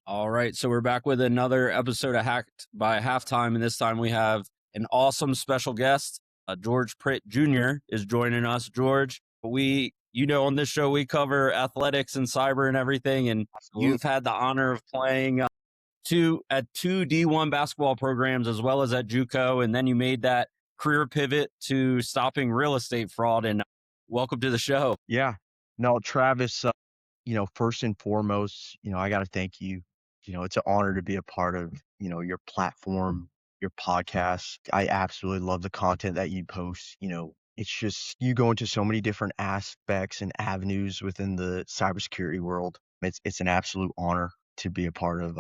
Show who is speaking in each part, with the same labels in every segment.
Speaker 1: All right, so we're back with another episode of Hacked by Halftime, and this time we have an awesome special guest. George Pridgett Jr. is joining us. George, on this show we cover athletics and cyber and everything, and
Speaker 2: Absolutely.
Speaker 1: you've had the honor of playing two D1 basketball programs as well as at JUCO, and then you made that career pivot to stopping real estate fraud. And welcome to the show.
Speaker 2: Yeah. No, Travis, first and foremost, I got to thank you. It's an honor to be a part of, your platform, your podcast. I absolutely love the content that you post. It's just you go into so many different aspects and avenues within the cybersecurity world. It's an absolute honor to be a part of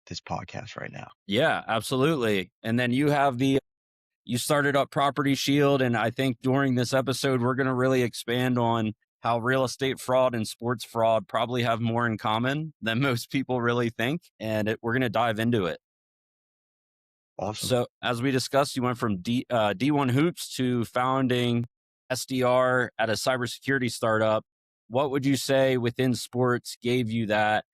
Speaker 2: this podcast right now.
Speaker 1: Yeah, absolutely. And then you started up Property Shield, and I think during this episode, we're going to really expand on how real estate fraud and sports fraud probably have more in common than most people really think, and we're going to dive into it.
Speaker 2: Awesome.
Speaker 1: So, as we discussed, you went from D1 Hoops to founding SDR at a cybersecurity startup. What would you say within sports gave you that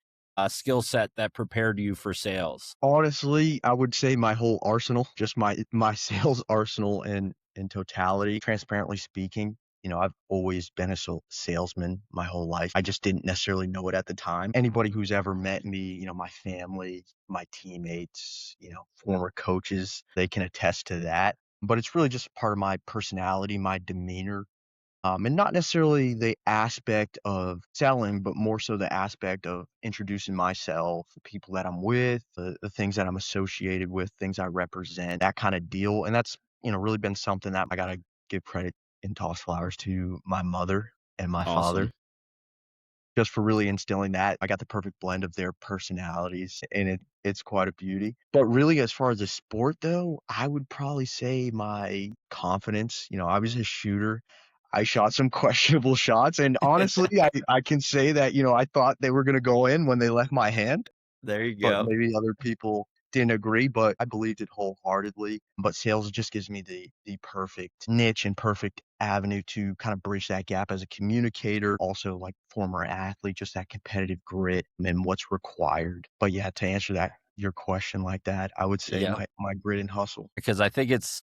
Speaker 1: skill set that prepared you for sales?
Speaker 2: Honestly, I would say my whole arsenal, just my sales arsenal in totality. Transparently speaking, I've always been a salesman my whole life. I just didn't necessarily know it at the time. Anybody who's ever met me, my family, my teammates, former coaches, they can attest to that. But it's really just part of my personality, my demeanor, and not necessarily the aspect of selling, but more so the aspect of introducing myself, the people that I'm with, the things that I'm associated with, things I represent, that kind of deal. And that's, really been something that I got to give credit and toss flowers to my mother and my father
Speaker 1: Awesome.
Speaker 2: just for really instilling that. I got the perfect blend of their personalities, and it's quite a beauty. But really, as far as the sport though, I would probably say my confidence. I was a shooter. I shot some questionable shots, and honestly, I can say that, I thought they were gonna go in when they left my hand,
Speaker 1: There you
Speaker 2: but
Speaker 1: go.
Speaker 2: maybe other people didn't agree, but I believed it wholeheartedly. But sales just gives me the perfect niche and perfect avenue to kind of bridge that gap as a communicator, also like former athlete, just that competitive grit and what's required. But yeah, to answer your question like that, I would say
Speaker 1: Yeah.
Speaker 2: my grit and hustle.
Speaker 1: Because I think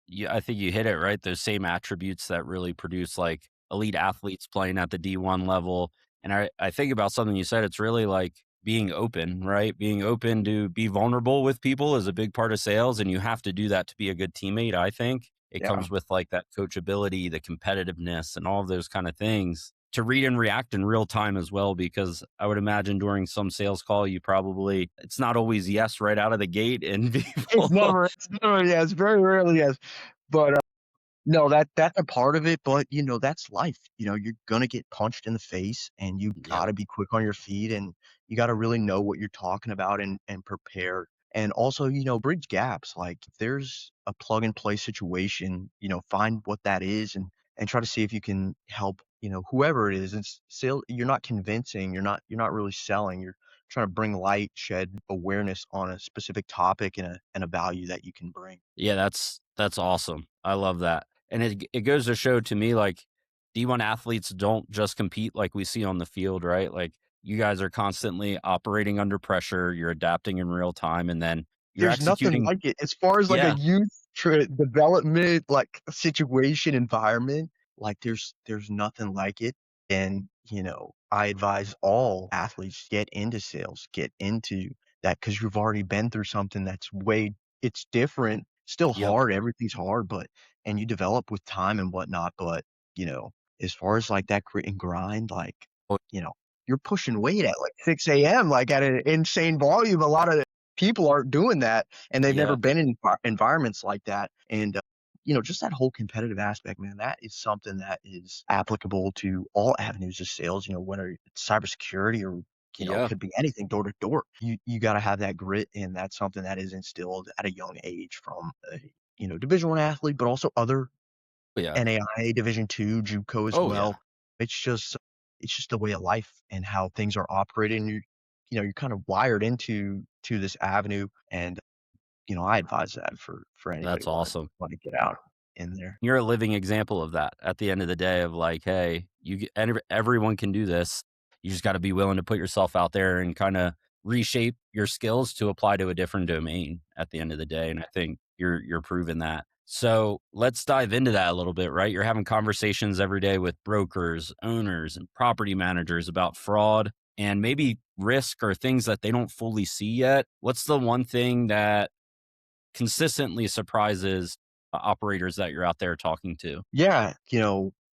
Speaker 1: you hit it right. Those same attributes that really produce like elite athletes playing at the D1 level. And I think about something you said, it's really like being open, right? Being open to be vulnerable with people is a big part of sales. And you have to do that to be a good teammate. I think it
Speaker 2: Yeah.
Speaker 1: comes with like that coachability, the competitiveness, and all of those kind of things to read and react in real time as well. Because I would imagine during some sales call, it's not always yes right out of the gate. And people,
Speaker 2: It's never yes, very rarely yes. But no, that's a part of it, but, that's life. You're gonna get punched in the face, and you
Speaker 1: yeah,
Speaker 2: gotta be quick on your feet, and you gotta really know what you're talking about and prepare. And also, bridge gaps. Like, if there's a plug and play situation, find what that is and try to see if you can help, whoever it is. It's sale You're not convincing, you're not really selling. You're trying to bring light, shed awareness on a specific topic and a value that you can bring.
Speaker 1: yeah, that's awesome. I love that. And it goes to show to me like D1 athletes don't just compete like we see on the field, right? Like you guys are constantly operating under pressure, you're adapting in real time, and then you're
Speaker 2: There's nothing
Speaker 1: executing.
Speaker 2: like it. As far as, like, a
Speaker 1: Yeah.
Speaker 2: youth development, like, situation, environment, like, there's nothing like it, and, I advise all athletes, get into sales, get into that because 'cause you've already been through something it's different, still
Speaker 1: Yep.
Speaker 2: hard, everything's hard, but and you develop with time and whatnot, but, you know, as far as, like, that grit and grind, like,
Speaker 1: Oh,
Speaker 2: you know, you're pushing weight at, like, 6 AM, like, at an insane volume. A lot of people aren't doing that, and they've never
Speaker 1: yeah.
Speaker 2: been in environments like that, and, just that whole competitive aspect, man, that is something that is applicable to all avenues of sales, whether it's cybersecurity or,
Speaker 1: Yeah.
Speaker 2: could be anything door to door. You gotta have that grit, and that's something that is instilled at a young age from a, Division I athlete, but also other
Speaker 1: Yeah.
Speaker 2: NAIA Division II, JUCO as
Speaker 1: Oh yeah.
Speaker 2: well. It's just it's just a way of life and how things are operated, and you're kind of wired to this avenue, and, I advise that for anybody
Speaker 1: That's awesome.
Speaker 2: wanna get out in there.
Speaker 1: You're a living example of that at the end of the day of like, hey, everyone can do this. You just got to be willing to put yourself out there and kind of reshape your skills to apply to a different domain at the end of the day. And I think you're proving that. So let's dive into that a little bit, right? You're having conversations every day with brokers, owners, and property managers about fraud and maybe risk or things that they don't fully see yet. What's the one thing that consistently surprises operators that you're out there talking to?
Speaker 2: Yeah,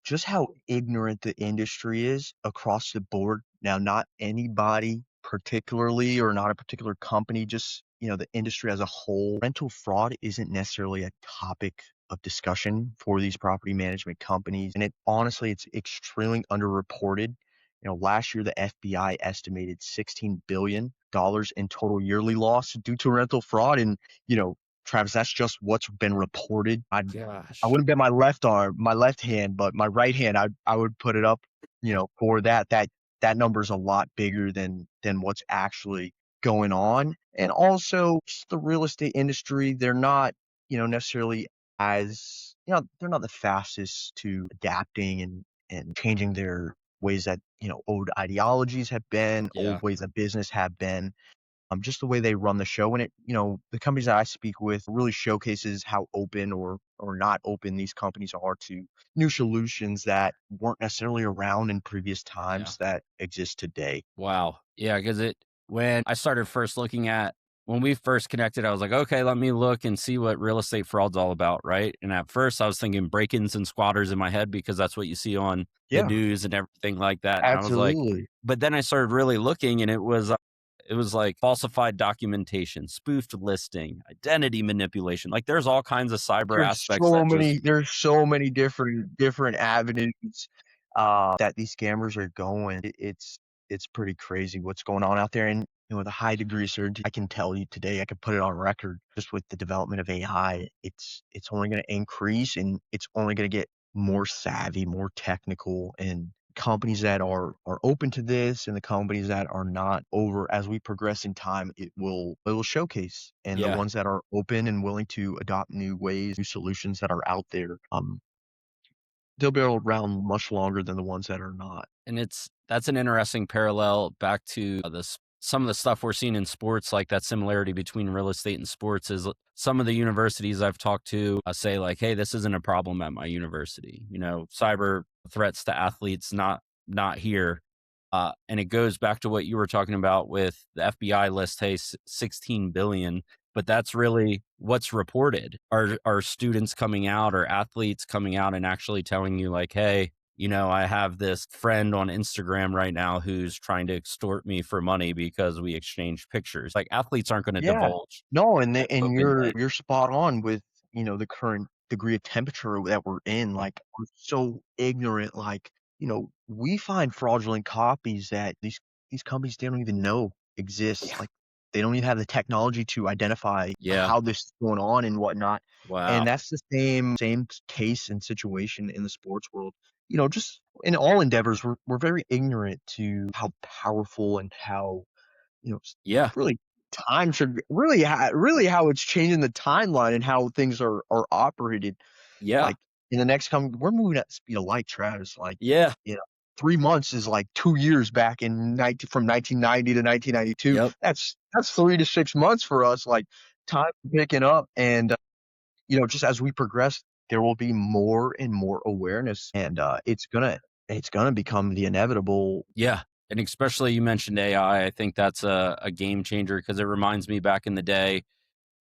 Speaker 2: just how ignorant the industry is across the board. Now, not anybody particularly or not a particular company, just, the industry as a whole. Rental fraud isn't necessarily a topic of discussion for these property management companies. And it's extremely underreported. Last year, the FBI estimated $16 billion in total yearly loss due to rental fraud. And, you know, Travis, that's just what's been reported. I
Speaker 1: Gosh.
Speaker 2: wouldn't bet my left hand, but my right hand, I would put it up, for that. That number is a lot bigger than what's actually going on. And also just the real estate industry, they're not, necessarily they're not the fastest to adapting and changing their ways that, old ideologies have been, old
Speaker 1: Yeah.
Speaker 2: ways of business have been, just the way they run the show. And the companies that I speak with really showcases how open or not open these companies are to new solutions that weren't necessarily around in previous
Speaker 1: Yeah.
Speaker 2: times that exist today.
Speaker 1: Wow. Yeah, because when I started first looking at when we first connected, I was like, okay, let me look and see what real estate fraud's all about, right? And at first I was thinking break-ins and squatters in my head because that's what you see on the
Speaker 2: Yeah,
Speaker 1: news and everything like that. And I was like,
Speaker 2: absolutely.
Speaker 1: but then I started really looking and it was like falsified documentation, spoofed listing, identity manipulation. Like there's all kinds of cyber aspects that just
Speaker 2: There's so many different avenues that these scammers are going. It's pretty crazy what's going on out there. And with a high degree of certainty, I can tell you today, I can put it on record, just with the development of AI, it's only going to increase and it's only going to get more savvy, more technical, and companies that are open to this and the companies that are not, over as we progress in time, it will showcase. And the
Speaker 1: yeah.
Speaker 2: ones that are open and willing to adopt new ways, new solutions that are out there, they'll be around much longer than the ones that are not.
Speaker 1: And that's an interesting parallel back to this some of the stuff we're seeing in sports, like that similarity between real estate and sports is some of the universities I've talked to say like, hey, this isn't a problem at my university. Cyber threats to athletes, not here. And it goes back to what you were talking about with the FBI list, hey, 16 billion, but that's really what's reported. Are students coming out or athletes coming out and actually telling you like, hey, I have this friend on Instagram right now who's trying to extort me for money because we exchanged pictures. Like athletes aren't going to
Speaker 2: Yeah.
Speaker 1: divulge
Speaker 2: No, and
Speaker 1: that
Speaker 2: you're
Speaker 1: openly.
Speaker 2: you're spot on with, the current degree of temperature that we're in. Like, we're so ignorant. Like, we find fraudulent copies that these companies, they don't even know exist.
Speaker 1: Yeah.
Speaker 2: Like, they don't even have the technology to identify
Speaker 1: Yeah.
Speaker 2: how this is going on and whatnot.
Speaker 1: Wow.
Speaker 2: And that's the same case and situation in the sports world. Just in all endeavors, we're very ignorant to how powerful and how,
Speaker 1: Yeah.
Speaker 2: really time should really how it's changing the timeline and how things are operated.
Speaker 1: Yeah.
Speaker 2: Like, in the next come we're moving at the speed of light, Travis. Like,
Speaker 1: Yeah.
Speaker 2: you know, 3 months is like 2 years back in 19 from 1990 to 1992.
Speaker 1: Yep.
Speaker 2: That's 3 to 6 months for us. Like, time picking up, and, just as we progress, there will be more and more awareness, and, it's gonna become the inevitable.
Speaker 1: Yeah. And especially you mentioned AI. I think that's a game changer because it reminds me back in the day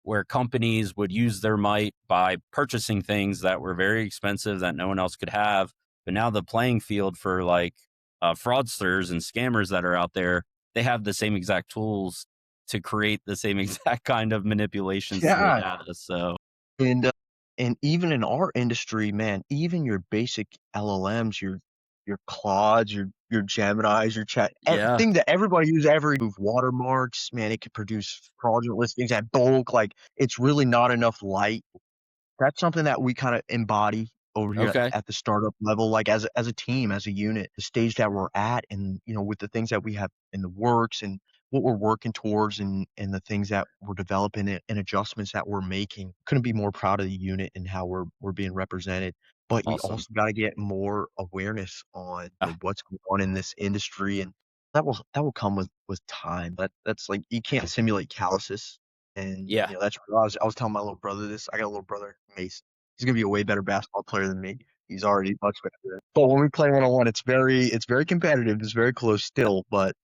Speaker 1: where companies would use their might by purchasing things that were very expensive that no one else could have. But now the playing field for like fraudsters and scammers that are out there, they have the same exact tools to create the same exact kind of manipulations to the
Speaker 2: Yeah.
Speaker 1: data. So,
Speaker 2: And, even in our industry, man, even your basic LLMs, your Claudes, your Geminis, your Chat,
Speaker 1: yeah.
Speaker 2: everything that everybody uses, every move watermarks, man, it could produce fraudulent listings at bulk. Like, it's really not enough light. That's something that we kinda embody over here
Speaker 1: Okay.
Speaker 2: at the startup level, like, as a team, as a unit, the stage that we're at, and, with the things that we have in the works and what we're working towards, and the things that we're developing, and adjustments that we're making. Couldn't be more proud of the unit and how we're being represented, but we
Speaker 1: Awesome.
Speaker 2: also gotta get more awareness on,
Speaker 1: Ah,
Speaker 2: what's going on in this industry. And that will come with time. That's like you can't simulate calluses, and
Speaker 1: Yeah.
Speaker 2: that's what I was telling my little brother this. I got a little brother, Mason. He's gonna be a way better basketball player than me. He's already much better. But when we play 1-on-1, it's very competitive. It's very close still, but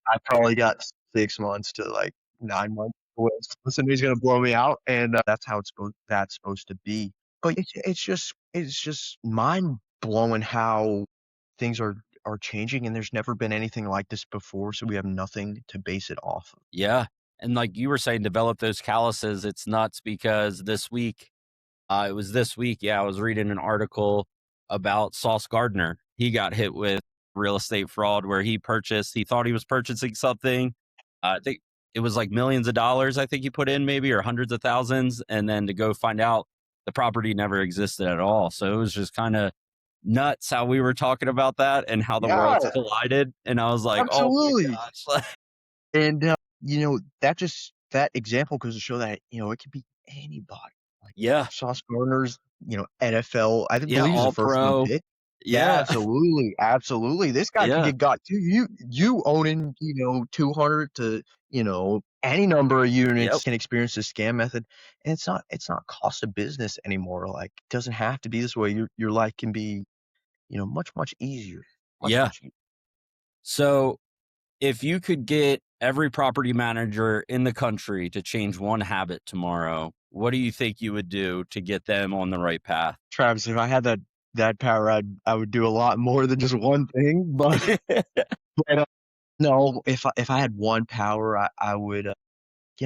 Speaker 2: I probably got 6 months to like 9 months away. So somebody's gonna blow me out, and that's how that's supposed to be. But it's just mind blowing how things are changing, and there's never been anything like this before, so we have nothing to base it off of.
Speaker 1: Yeah. And like you were saying, develop those calluses. It's nuts because it was this week. Yeah, I was reading an article about Sauce Gardner. He got hit with real estate fraud where he thought he was purchasing something. I think it was like millions of dollars, I think he put in maybe, or hundreds of thousands. And then to go find out the property never existed at all. So it was just kind of nuts how we were talking about that and how the worlds
Speaker 2: Yeah,
Speaker 1: collided. And I was like, oh my
Speaker 2: absolutely.
Speaker 1: gosh.
Speaker 2: And, that example goes to show that, it could be anybody. Like,
Speaker 1: Yeah.
Speaker 2: Sauce Gardner's, NFL, I
Speaker 1: Yeah.
Speaker 2: believe he's a
Speaker 1: All
Speaker 2: first round
Speaker 1: pro.
Speaker 2: pick. Yeah,
Speaker 1: Yeah.
Speaker 2: absolutely, absolutely. This guy could
Speaker 1: Yeah.
Speaker 2: get got too. You owning, 200 to, any number of
Speaker 1: Yep.
Speaker 2: units can experience this scam method. And it's not cost of business anymore. Like, it doesn't have to be this way. Your life can be, much, much easier. Much,
Speaker 1: Yeah.
Speaker 2: much easier.
Speaker 1: So if you could get every property manager in the country to change one habit tomorrow, what do you think you would do to get them on the right path?
Speaker 2: Travis, if I had that power, I would do a lot more than just one thing. But no, if I had one power, I would. A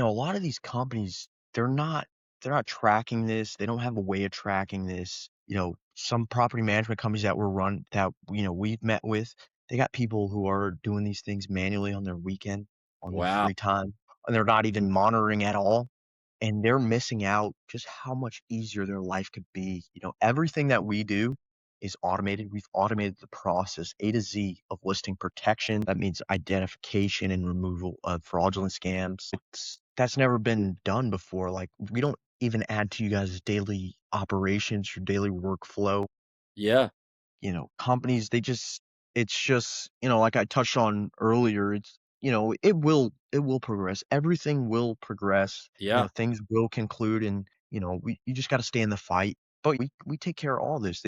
Speaker 2: lot of these companies, they're not tracking this. They don't have a way of tracking this. Some property management companies that we've met with, they got people who are doing these things manually on their weekend, on their
Speaker 1: Wow.
Speaker 2: free time, and they're not even monitoring at all. And they're missing out just how much easier their life could be. Everything that we do is automated. We've automated the process A to Z of listing protection. That means identification and removal of fraudulent scams. That's never been done before. Like, we don't even add to you guys' daily operations, your daily workflow.
Speaker 1: Yeah.
Speaker 2: Companies, it's just, like I touched on earlier, it will progress. Everything will progress.
Speaker 1: Yeah.
Speaker 2: Things will conclude, and, you just got to stay in the fight. But we take care of all this.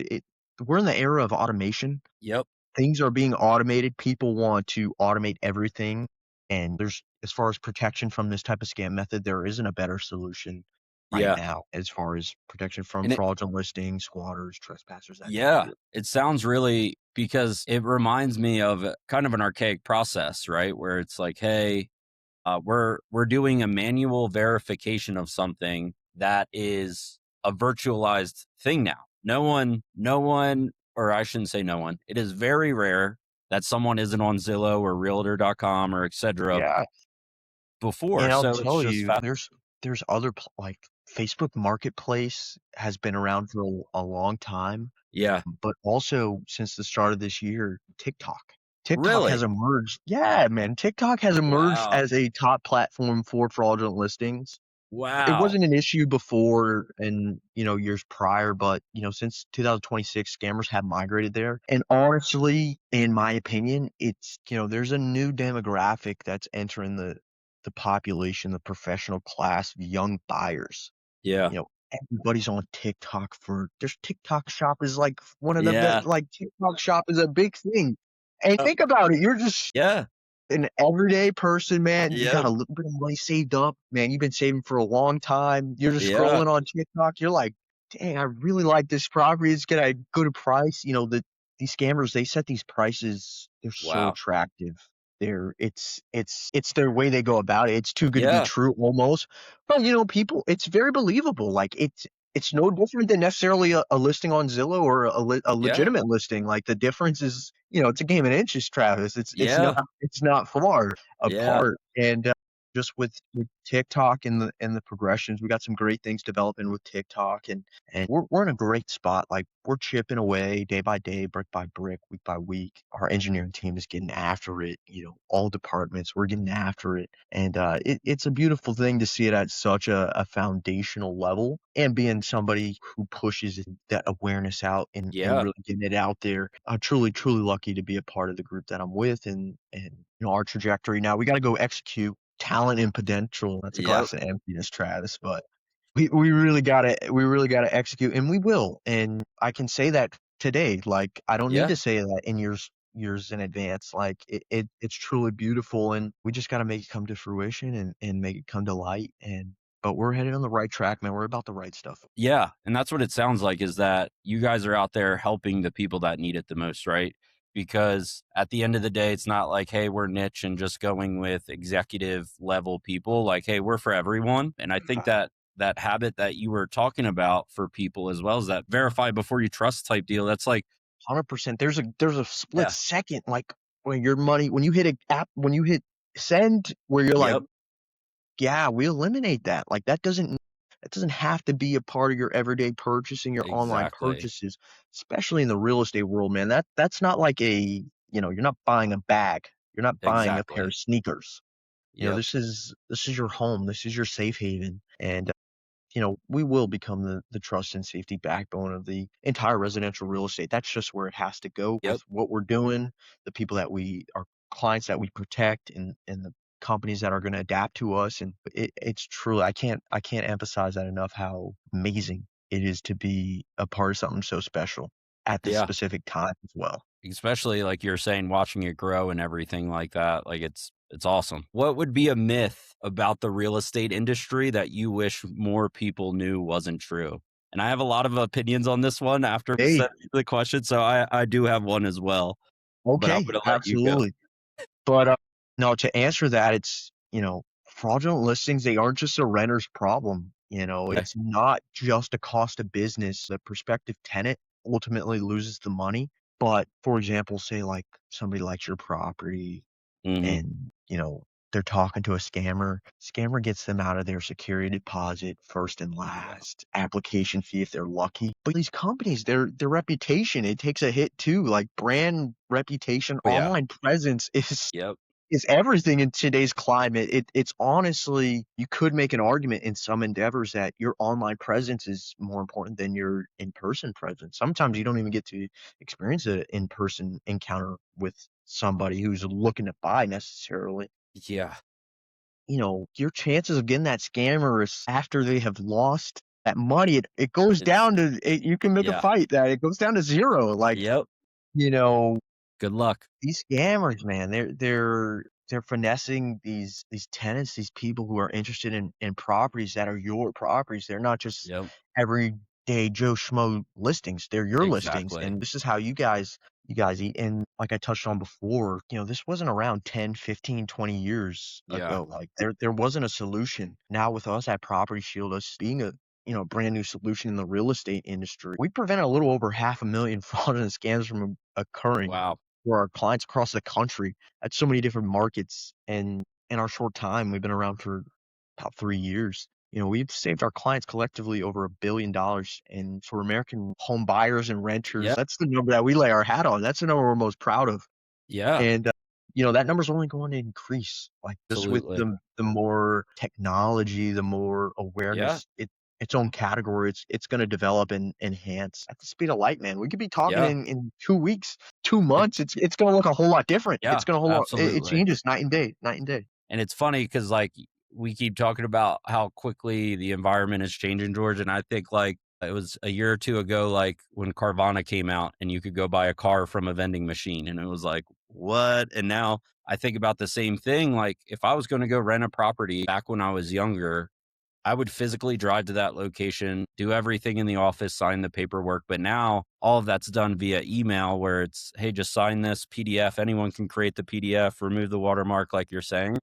Speaker 2: We're in the era of automation.
Speaker 1: Yep.
Speaker 2: Things are being automated. People want to automate everything. And as far as protection from this type of scam method, there isn't a better solution right
Speaker 1: Yeah.
Speaker 2: now as far as protection from
Speaker 1: And it,
Speaker 2: fraudulent listings, squatters, trespassers, that type of
Speaker 1: yeah,
Speaker 2: deal.
Speaker 1: it sounds really because it reminds me of kind of an archaic process, right? Where it's like, hey, we're doing a manual verification of something that is a virtualized thing now. No one, or I shouldn't say no one. It is very rare that someone isn't on Zillow or Realtor.com or etc.
Speaker 2: Yeah.
Speaker 1: before.
Speaker 2: And I'll
Speaker 1: So it's
Speaker 2: tell
Speaker 1: just
Speaker 2: you, there's other like Facebook Marketplace has been around for a long time,
Speaker 1: yeah,
Speaker 2: but also since the start of this year, TikTok. TikTok has
Speaker 1: really,
Speaker 2: emerged. Yeah, man, TikTok has emerged
Speaker 1: wow,
Speaker 2: as a top platform for fraudulent listings. It
Speaker 1: wow,
Speaker 2: wasn't an issue before and, years prior, but, since 2026, scammers have migrated there. And honestly, in my opinion, there's a new demographic that's entering the population, the professional class of young buyers.
Speaker 1: yeah,
Speaker 2: Everybody's on TikTok there's TikTok shop is like one of the best,
Speaker 1: yeah,
Speaker 2: like TikTok shop is a big thing. And think about it, you're just
Speaker 1: yeah,
Speaker 2: an everyday person, man. You got
Speaker 1: yeah,
Speaker 2: a little bit of money saved up, man. You've been saving for a long time. You're just
Speaker 1: yeah,
Speaker 2: scrolling on TikTok. You're like, dang, I really like this property. It's got a good price. These scammers, they set these prices. They're so
Speaker 1: wow,
Speaker 2: attractive. It's their way they go about it. It's too good to be
Speaker 1: yeah,
Speaker 2: true almost. But people, it's very believable. Like it's no different than necessarily a listing on Zillow or a
Speaker 1: yeah,
Speaker 2: legitimate listing. Like, the difference is, it's a game of inches, Travis. It's
Speaker 1: yeah,
Speaker 2: not far
Speaker 1: yeah,
Speaker 2: apart. And just with TikTok and the progressions, we got some great things developing with TikTok, and we're in a great spot. Like, we're chipping away day by day, brick by brick, week by week. Our engineering team is getting after it, all departments, we're getting after it. And it's a beautiful thing to see it at such a foundational level, and being somebody who pushes that awareness out and
Speaker 1: Yeah.
Speaker 2: really getting it out there. I'm truly, truly lucky to be a part of the group that I'm with, and our trajectory. Now we got to go execute talent and potential. That's a
Speaker 1: Yep.
Speaker 2: glass of emptiness, Travis, but we really gotta execute, and we will. And I can say that today. Like, I don't need
Speaker 1: Yeah.
Speaker 2: to say that in years in advance. Like, it's truly beautiful, and we just gotta make it come to fruition and make it come to light. And but we're headed on the right track, man. We're about the right stuff.
Speaker 1: Yeah, and that's what it sounds like is that you guys are out there helping the people that need it the most, right? Because at the end of the day, it's not like, hey, we're niche and just going with executive level people. Like, hey, we're for everyone. And I think that that habit that you were talking about for people as well as that verify before you trust type deal. That's like,
Speaker 2: 100%. There's a split
Speaker 1: yeah,
Speaker 2: second, like, when you hit a app, when you hit send, where you're like,
Speaker 1: yep,
Speaker 2: yeah, we eliminate that. Like, that doesn't have to be a part of your everyday purchasing, your online
Speaker 1: exactly,
Speaker 2: purchases, especially in the real estate world, man. That's not like you're not buying a bag. You're not buying a pair
Speaker 1: exactly,
Speaker 2: of sneakers.
Speaker 1: yep,
Speaker 2: This is your home. This is your safe haven. And we will become the trust and safety backbone of the entire residential real estate. That's just where it has to go with
Speaker 1: yep,
Speaker 2: what we're doing, the people that our clients that we protect, and the companies that are going to adapt to us. And it's truly, I can't emphasize that enough, how amazing it is to be a part of something so special at this
Speaker 1: yeah.
Speaker 2: specific time as well.
Speaker 1: Especially like you're saying, watching it grow and everything like that. Like it's awesome. What would be a myth about the real estate industry that you wish more people knew wasn't true? And I have a lot of opinions on this one after we
Speaker 2: Hey,
Speaker 1: said the question, so I do have one as well, but I'm
Speaker 2: okay,
Speaker 1: gonna let you go.
Speaker 2: absolutely. But, no, to answer that, it's, fraudulent listings, they aren't just a renter's problem.
Speaker 1: Okay.
Speaker 2: It's not just a cost of business. The prospective tenant ultimately loses the money. But, for example, say, like, somebody likes your property,
Speaker 1: Mhm.
Speaker 2: and, they're talking to a scammer. Scammer gets them out of their security deposit first and
Speaker 1: Yeah.
Speaker 2: last, application fee if they're lucky. But these companies, their reputation, it takes a hit too. Like, brand reputation,
Speaker 1: Oh, yeah.
Speaker 2: online presence
Speaker 1: Yep.
Speaker 2: is everything in today's climate. It's honestly, you could make an argument in some endeavors that your online presence is more important than your in-person presence. Sometimes you don't even get to experience an in-person encounter with somebody who's looking to buy necessarily.
Speaker 1: Yeah.
Speaker 2: Your chances of getting that scammer is after they have lost that money, it goes
Speaker 1: It's
Speaker 2: down to it, you can make a
Speaker 1: yeah.
Speaker 2: fight that it goes down to 0. Like,
Speaker 1: Yep.
Speaker 2: you know,
Speaker 1: Good luck.
Speaker 2: these scammers, man, they're finessing these tenants, these people who are interested in properties that are your properties. They're not just
Speaker 1: Yep.
Speaker 2: everyday Joe Schmo listings. They're your listings,
Speaker 1: Exactly.
Speaker 2: and this is how you guys eat. And like I touched on before, this wasn't around 10, 15, 20 years
Speaker 1: Yeah.
Speaker 2: ago. Like, there wasn't a solution. Now with us at Property Shield, us being a brand new solution in the real estate industry, we prevented a little over 500,000 fraudulent scams from occurring
Speaker 1: Wow.
Speaker 2: for our clients across the country at so many different markets. And in our short time, we've been around for about 3 years. We've saved our clients collectively over $1 billion. And for American home buyers and renters,
Speaker 1: Yeah.
Speaker 2: that's the number that we lay our hat on. That's the number we're most proud of.
Speaker 1: Yeah.
Speaker 2: And, that number's only going to increase, like, just with
Speaker 1: Absolutely.
Speaker 2: the more technology, the more
Speaker 1: Yeah.
Speaker 2: awareness, its own category, it's gonna develop and enhance at the speed of light, man. We could be talking
Speaker 1: Yeah.
Speaker 2: in 2 weeks, 2 months, it's gonna look a whole lot different.
Speaker 1: Yeah.
Speaker 2: It's gonna a whole lot it
Speaker 1: Absolutely.
Speaker 2: changes night and day, night and day.
Speaker 1: And it's funny because, like, we keep talking about how quickly the environment is changing, George, and I think, like, it was a year or 2 ago, like, when Carvana came out and you could go buy a car from a vending machine, and it was like, "What?" And now I think about the same thing, like, if I was gonna go rent a property back when I was younger, I would physically drive to that location, do everything in the office, sign the paperwork, but now all of that's done via email where it's, "Hey, just sign this PDF." Anyone can create the PDF, remove the watermark like you're saying.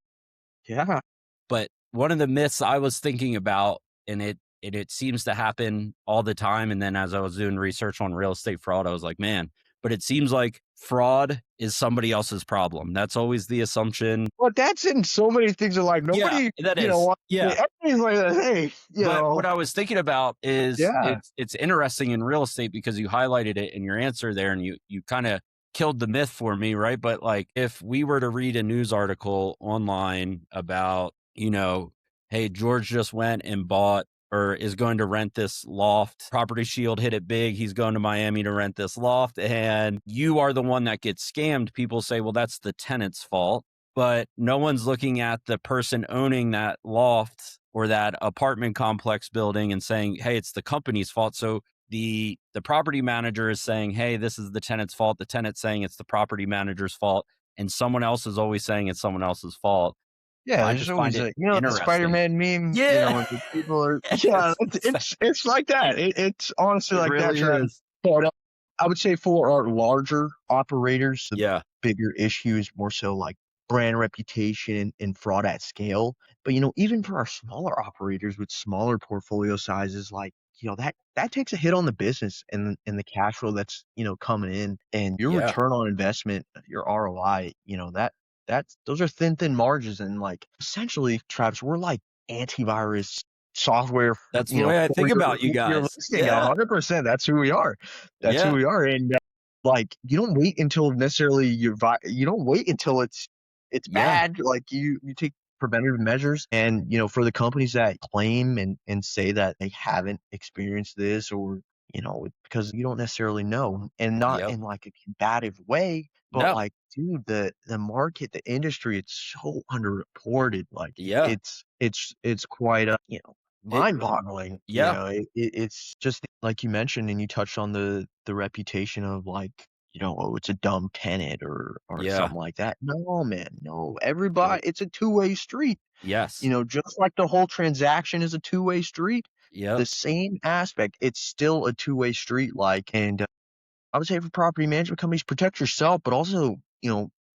Speaker 2: Yeah.
Speaker 1: But one of the myths I was thinking about, and it seems to happen all the time, and then as I was doing research on real estate fraud, I was like, "Man," but it seems like fraud is somebody else's problem. That's always the assumption.
Speaker 2: But that's in so many things in life.
Speaker 1: Yeah,
Speaker 2: Nobody,
Speaker 1: that is. Yeah.
Speaker 2: everybody's like that. Hey,
Speaker 1: But what I was thinking about is
Speaker 2: yeah,
Speaker 1: it's interesting in real estate because you highlighted it in your answer there and you kind of killed the myth for me, right? But like if we were to read a news article online about, hey, George just went and bought or is going to rent this loft. Property Shield hit it big. He's going to Miami to rent this loft and you are the one that gets scammed. People say, well, that's the tenant's fault, but no one's looking at the person owning that loft or that apartment complex building and saying, hey, it's the company's fault. So the property manager is saying, hey, this is the tenant's fault. The tenant's saying it's the property manager's fault. And someone else is always saying it's someone else's fault.
Speaker 2: yeah.
Speaker 1: I
Speaker 2: There's
Speaker 1: just find
Speaker 2: always
Speaker 1: it
Speaker 2: the
Speaker 1: interesting.
Speaker 2: Spider-Man meme.
Speaker 1: Yeah.
Speaker 2: And the people are
Speaker 1: Yes,
Speaker 2: it's like that. It's honestly
Speaker 1: it
Speaker 2: like that,
Speaker 1: really
Speaker 2: Travis.
Speaker 1: is.
Speaker 2: But I would say for our larger operators, the
Speaker 1: Yeah.
Speaker 2: bigger issue is more so like brand reputation and fraud at scale. But even for our smaller operators with smaller portfolio sizes, like that takes a hit on the business and the cash flow that's coming in and your
Speaker 1: Yeah.
Speaker 2: return on investment, your ROI. That's those are thin margins and like essentially, Travis, we're like antivirus software,
Speaker 1: That's the way I
Speaker 2: for
Speaker 1: think about you
Speaker 2: your
Speaker 1: guys.
Speaker 2: listing.
Speaker 1: Yeah.
Speaker 2: 100%. That's who we are. That's who
Speaker 1: Yeah.
Speaker 2: we are. And like you don't wait until necessarily you don't wait until it's
Speaker 1: Yeah.
Speaker 2: bad. Like you take preventative measures and for the companies that claim and say that they haven't experienced this or because you don't necessarily know and not
Speaker 1: Yep.
Speaker 2: in like a combative way, but
Speaker 1: No.
Speaker 2: like dude, the market, the industry, it's so underreported. Like
Speaker 1: Yeah.
Speaker 2: it's quite
Speaker 1: It
Speaker 2: mind-boggling.
Speaker 1: yeah.
Speaker 2: It's just like you mentioned, and you touched on the reputation of like, oh, it's a dumb tenant or
Speaker 1: Yeah.
Speaker 2: something like that. No, man, no.
Speaker 1: Nope.
Speaker 2: Everybody, it's a two-way street.
Speaker 1: Yes.
Speaker 2: Just like the whole transaction is a two-way street,
Speaker 1: Yep.
Speaker 2: the same aspect, it's still a two-way street. Like, and I would say for property management companies, protect yourself, but also,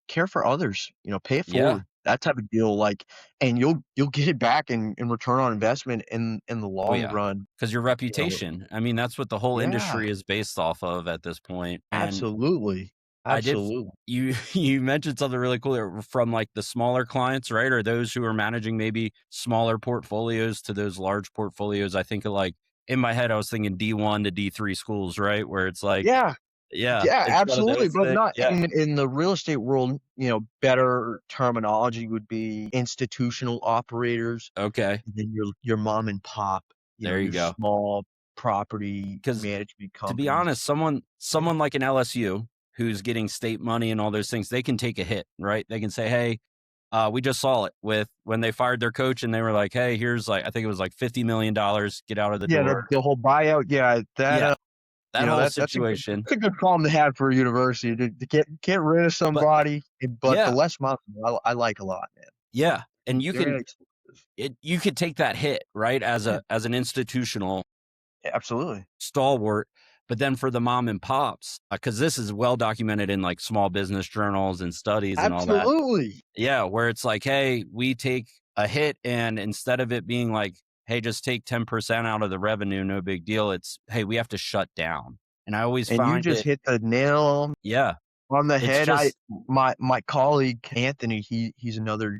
Speaker 2: care for others. Pay it
Speaker 1: Yeah.
Speaker 2: forward. That type of deal, like, and you'll get it back in return on investment in the
Speaker 1: Oh,
Speaker 2: long
Speaker 1: yeah.
Speaker 2: run.
Speaker 1: Because your reputation. I mean, that's what the whole
Speaker 2: Yeah,
Speaker 1: industry is based off of at this point, and
Speaker 2: absolutely,
Speaker 1: I did
Speaker 2: absolutely.
Speaker 1: you you mentioned something really cool there from, like, the smaller clients, right, or those who are managing maybe smaller portfolios to those large portfolios. I think of, like in my head, I was thinking D1 to D3 schools, right, where it's like
Speaker 2: Yeah,
Speaker 1: yeah,
Speaker 2: yeah,
Speaker 1: it's one of
Speaker 2: absolutely,
Speaker 1: those
Speaker 2: but
Speaker 1: things.
Speaker 2: not
Speaker 1: Yeah.
Speaker 2: in the real estate world. Better terminology would be institutional operators,
Speaker 1: Okay.
Speaker 2: and then your mom and pop.
Speaker 1: There you
Speaker 2: Your
Speaker 1: go.
Speaker 2: small property
Speaker 1: Because
Speaker 2: management
Speaker 1: to be
Speaker 2: companies.
Speaker 1: honest, someone
Speaker 2: Yeah.
Speaker 1: someone like an LSU who's getting state money and all those things, they can take a hit, right? They can say, "Hey, we just saw it with when they fired their coach and they were like, hey, here's like I think it was like $50 million, get out of the
Speaker 2: Yeah,
Speaker 1: door."
Speaker 2: the whole buyout, yeah, that,
Speaker 1: Yeah, that whole
Speaker 2: that's
Speaker 1: situation.
Speaker 2: a good problem to have for a university to get rid of
Speaker 1: But
Speaker 2: somebody, but the
Speaker 1: yeah,
Speaker 2: less money I like a lot, man.
Speaker 1: yeah, and you
Speaker 2: Very
Speaker 1: can
Speaker 2: expensive.
Speaker 1: you could take that hit, right, as
Speaker 2: Yeah,
Speaker 1: an institutional
Speaker 2: absolutely.
Speaker 1: stalwart, but then for the mom and pops, because this is well documented in like small business journals and studies and all that.
Speaker 2: Absolutely.
Speaker 1: Yeah, where it's like, "Hey, we take a hit," and instead of it being like, "Hey, just take 10% out of the revenue, no big deal," it's, "Hey, we have to shut down." And I always
Speaker 2: And you
Speaker 1: find
Speaker 2: just
Speaker 1: it
Speaker 2: hit the nail
Speaker 1: yeah,
Speaker 2: on the
Speaker 1: it's
Speaker 2: head.
Speaker 1: just
Speaker 2: My colleague, Anthony, he's another,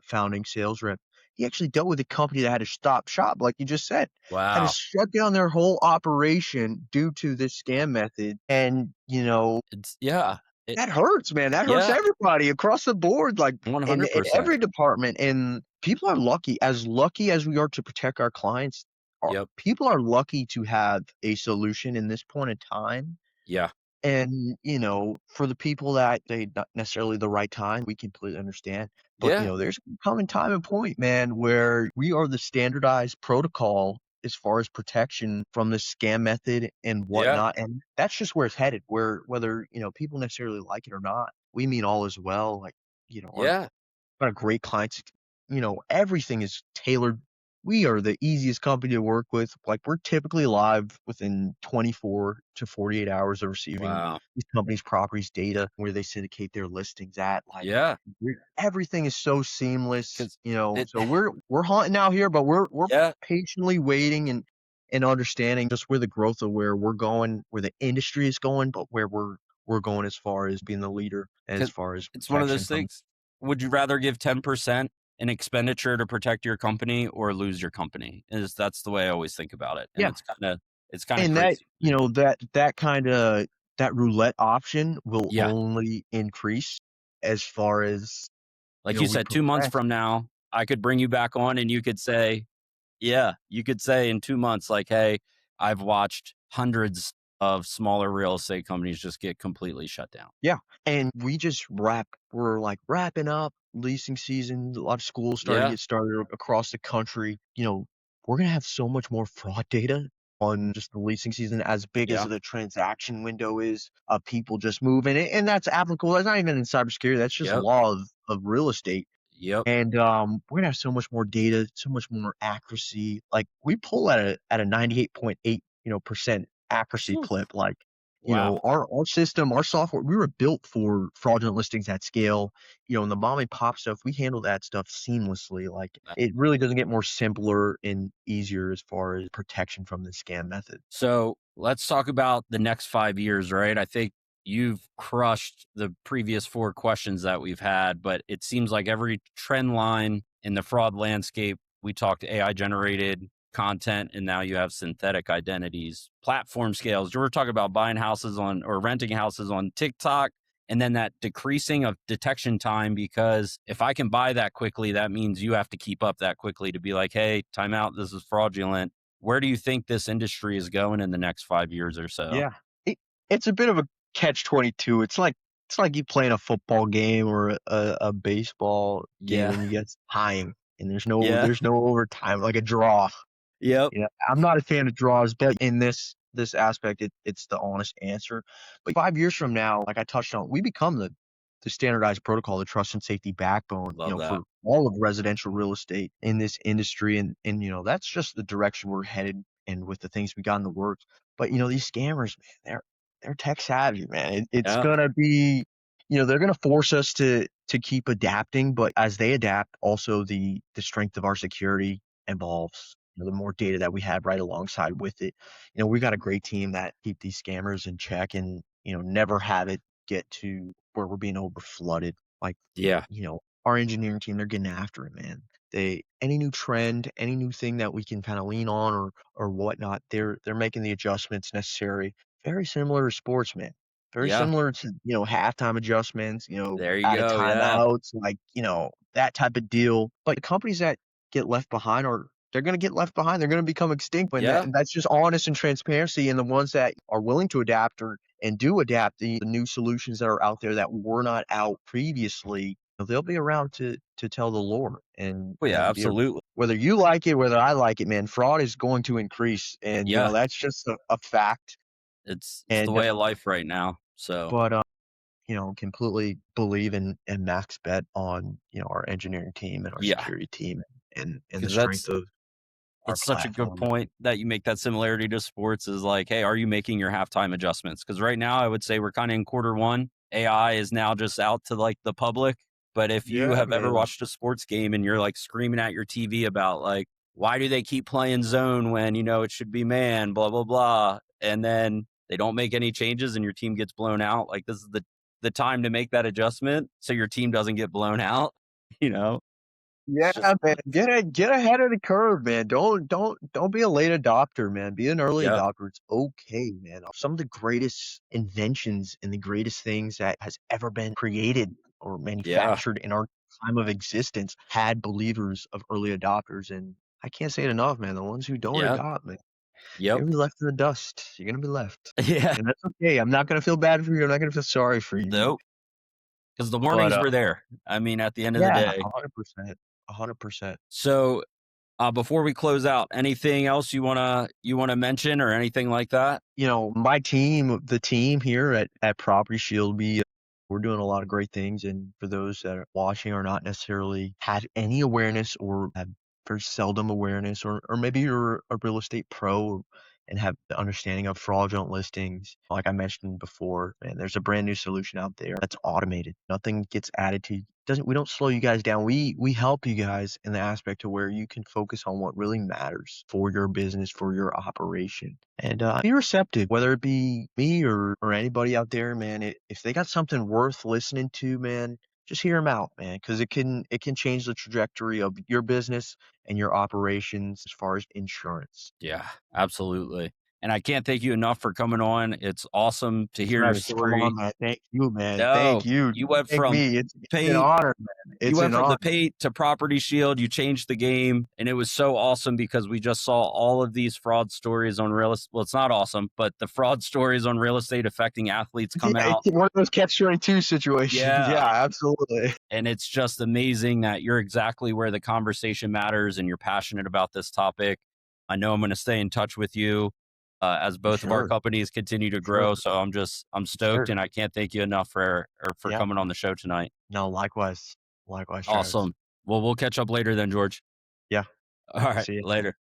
Speaker 2: founding sales rep. He actually dealt with a company that had to stop shop, like you just said, had to
Speaker 1: wow.
Speaker 2: shut down their whole operation due to this scam method, and,
Speaker 1: It's yeah, it
Speaker 2: that hurts, man. That hurts
Speaker 1: yeah,
Speaker 2: everybody across the board, like, in
Speaker 1: 100%.
Speaker 2: every department, and people are lucky as we are to protect our clients,
Speaker 1: Yep.
Speaker 2: people are lucky to have a solution in this point in time.
Speaker 1: Yeah.
Speaker 2: And, for the people that they not necessarily the right time, we completely understand. But,
Speaker 1: Yeah.
Speaker 2: there's coming time and point, man, where we are the standardized protocol as far as protection from this scam method and
Speaker 1: Yeah.
Speaker 2: whatnot. And that's just where it's headed, where whether, people necessarily like it or not, we mean all as well. Like, our
Speaker 1: Yeah.
Speaker 2: got a great clients. Everything is tailored. We are the easiest company to work with. Like, we're typically live within 24 to 48 hours of receiving
Speaker 1: Wow.
Speaker 2: these companies' properties data where they syndicate their listings at. Like,
Speaker 1: Yeah.
Speaker 2: everything is so seamless,
Speaker 1: Because it
Speaker 2: so we're hunting out here, but we're
Speaker 1: yeah.
Speaker 2: patiently waiting and understanding just where the growth of where we're going, where the industry is going, but where we're going as far as being the leader as
Speaker 1: 'Cause
Speaker 2: far as
Speaker 1: it's one of
Speaker 2: protection
Speaker 1: those
Speaker 2: from.
Speaker 1: things. Would you rather give 10% in expenditure to protect your company or lose your company? That's the way I always think about it, and
Speaker 2: Yeah,
Speaker 1: it's kinda
Speaker 2: and
Speaker 1: crazy to me.
Speaker 2: that kinda that roulette option will
Speaker 1: Yeah.
Speaker 2: only increase as far as,
Speaker 1: Like you
Speaker 2: we
Speaker 1: said, 2 months
Speaker 2: progress.
Speaker 1: from now, I could bring you back on and you could say yeah, you could say in 2 months, like, "Hey, I've watched hundreds of smaller real estate companies just get completely shut down."
Speaker 2: Yeah, and we're, like, wrapping up leasing season, a lot of schools starting to
Speaker 1: Yeah,
Speaker 2: get started across the country, we're gonna have so much more fraud data on just the leasing season as big as
Speaker 1: yeah,
Speaker 2: the transaction window is of people just moving, and that's applicable, that's not even in cybersecurity, that's just
Speaker 1: yep,
Speaker 2: law of real estate.
Speaker 1: yep.
Speaker 2: And, we're gonna have so much more data, so much more accuracy. Like, we pull at a 98.8, percent accuracy
Speaker 1: Phew,
Speaker 2: clip. Like,
Speaker 1: wow.
Speaker 2: our system, our software, we were built for fraudulent listings at scale. And the mom and pop stuff, we handle that stuff seamlessly. Like, it really doesn't get more simpler and easier as far as protection from the scam method.
Speaker 1: So let's talk about the next 5 years, right? I think you've crushed the previous four questions that we've had, but it seems like every trend line in the fraud landscape, we talked AI generated content, and now you have synthetic identities, platform scales. You were talking about buying houses on or renting houses on TikTok. And then that decreasing of detection time, because if I can buy that quickly, that means you have to keep up that quickly to be like, hey, time out, this is fraudulent. Where do you think this industry is going in the next 5 years or so?
Speaker 2: Yeah. It's a bit of a catch-22. It's like you playing a football game or a baseball game
Speaker 1: Yeah.
Speaker 2: and you get tying, and there's no
Speaker 1: Yeah.
Speaker 2: there's no overtime, like a draw.
Speaker 1: Yep.
Speaker 2: I'm not a fan of draws, but in this aspect, it's the honest answer. But 5 years from now, like I touched on, we become the standardized protocol, the trust and safety backbone,
Speaker 1: Love
Speaker 2: for
Speaker 1: that.
Speaker 2: all of residential real estate in this industry, and that's just the direction we're headed and with the things we got in the works. But, these scammers, man, they're tech savvy, man. It's
Speaker 1: Yeah.
Speaker 2: gonna be, they're gonna force us to keep adapting, but as they adapt, also the strength of our security evolves. The more data that we have right alongside with it. We got a great team that keep these scammers in check and, never have it get to where we're being over flooded. Like,
Speaker 1: Yeah.
Speaker 2: our engineering team, they're getting after it, man. Any new trend, any new thing that we can kind of lean on or whatnot, they're making the adjustments necessary. Very similar to sports, man. Very
Speaker 1: Yeah.
Speaker 2: similar to, halftime adjustments,
Speaker 1: There you
Speaker 2: out of
Speaker 1: go. Yeah.
Speaker 2: timeouts, like, that type of deal. But the companies that get left behind they're gonna get left behind. They're gonna become extinct, and
Speaker 1: Yeah.
Speaker 2: that's just honest and transparency. And the ones that are willing to adapt and do adapt the new solutions that are out there that were not out previously, they'll be around to tell the lore
Speaker 1: Oh, yeah,
Speaker 2: and be
Speaker 1: absolutely.
Speaker 2: whether you like it, whether I like it, man, fraud is going to increase, and,
Speaker 1: Yeah.
Speaker 2: that's just a fact.
Speaker 1: It's the
Speaker 2: And,
Speaker 1: way of life right now. So,
Speaker 2: but, completely believe and max bet on, our engineering team and our
Speaker 1: yeah,
Speaker 2: security team and the
Speaker 1: because
Speaker 2: strength of our
Speaker 1: it's such a good
Speaker 2: platform.
Speaker 1: point that you make that similarity to sports is like, hey, are you making your halftime adjustments? Because right now, I would say we're kind of in quarter one. AI is now just out to like the public. But if you
Speaker 2: Yeah,
Speaker 1: have ever
Speaker 2: man.
Speaker 1: watched a sports game and you're like screaming at your TV about like, why do they keep playing zone when, it should be man, blah, blah, blah. And then they don't make any changes and your team gets blown out. Like this is the time to make that adjustment so your team doesn't get blown out. You know, it's
Speaker 2: Yeah,
Speaker 1: just,
Speaker 2: man. Get ahead of the curve, man. Don't be a late adopter, man. Be an early
Speaker 1: yeah,
Speaker 2: adopter. It's okay, man. Some of the greatest inventions and the greatest things that has ever been created or
Speaker 1: yeah,
Speaker 2: manufactured in our time of existence had believers of early adopters. And I can't say it enough, man. The ones who don't
Speaker 1: yeah,
Speaker 2: adopt, man, you're
Speaker 1: yep,
Speaker 2: gonna be left in the dust. You're gonna be left.
Speaker 1: yeah.
Speaker 2: And that's okay. I'm not gonna feel bad for you. I'm not gonna feel sorry for you.
Speaker 1: Nope. Because the
Speaker 2: But
Speaker 1: warnings were there. I mean, at the end of the
Speaker 2: yeah,
Speaker 1: day.
Speaker 2: 100%. 100%.
Speaker 1: So, before we close out, anything else you wanna mention or anything like that?
Speaker 2: My team, the team here at Property Shield, we're doing a lot of great things. And for those that are watching or not necessarily had any awareness or have very seldom awareness, or maybe you're a real estate pro and have the understanding of fraudulent listings, like I mentioned before, and there's a brand new solution out there that's automated. Nothing gets added to doesn't we don't slow you guys down. We help you guys in the aspect to where you can focus on what really matters for your business, for your operation. And be receptive, whether it be me or anybody out there, man. If they got something worth listening to, man, just hear them out, man, because it can change the trajectory of your business and your operations as far as insurance.
Speaker 1: Yeah, absolutely. And I can't thank you enough for coming on. It's awesome to
Speaker 2: Thanks
Speaker 1: hear
Speaker 2: for
Speaker 1: your
Speaker 2: having me. Come on,
Speaker 1: story.
Speaker 2: man. Thank you, man. Thank
Speaker 1: No,
Speaker 2: you.
Speaker 1: you
Speaker 2: Don't
Speaker 1: went
Speaker 2: thank
Speaker 1: from
Speaker 2: me. It's an
Speaker 1: paint
Speaker 2: honor, man.
Speaker 1: you
Speaker 2: It's
Speaker 1: went
Speaker 2: an
Speaker 1: from
Speaker 2: honor.
Speaker 1: the paint to Property Shield. You changed the game, and it was so awesome because we just saw all of these fraud stories on real estate. Well, it's not awesome, but the fraud stories on real estate affecting athletes
Speaker 2: Yeah,
Speaker 1: come out.
Speaker 2: it's one of those catch-22 situations.
Speaker 1: Yeah,
Speaker 2: Yeah, absolutely.
Speaker 1: and it's just amazing that you're exactly where the conversation matters and you're passionate about this topic. I know I'm going to stay in touch with you as
Speaker 2: For
Speaker 1: both of our
Speaker 2: sure.
Speaker 1: companies continue to
Speaker 2: For sure.
Speaker 1: grow. So I'm
Speaker 2: Yes,
Speaker 1: stoked,
Speaker 2: sir.
Speaker 1: and I can't thank you enough for
Speaker 2: Yeah.
Speaker 1: coming on the show tonight.
Speaker 2: No, likewise. Likewise, Travis.
Speaker 1: Awesome. Well, we'll catch up later then, George.
Speaker 2: Yeah.
Speaker 1: All right,
Speaker 2: See you.
Speaker 1: later.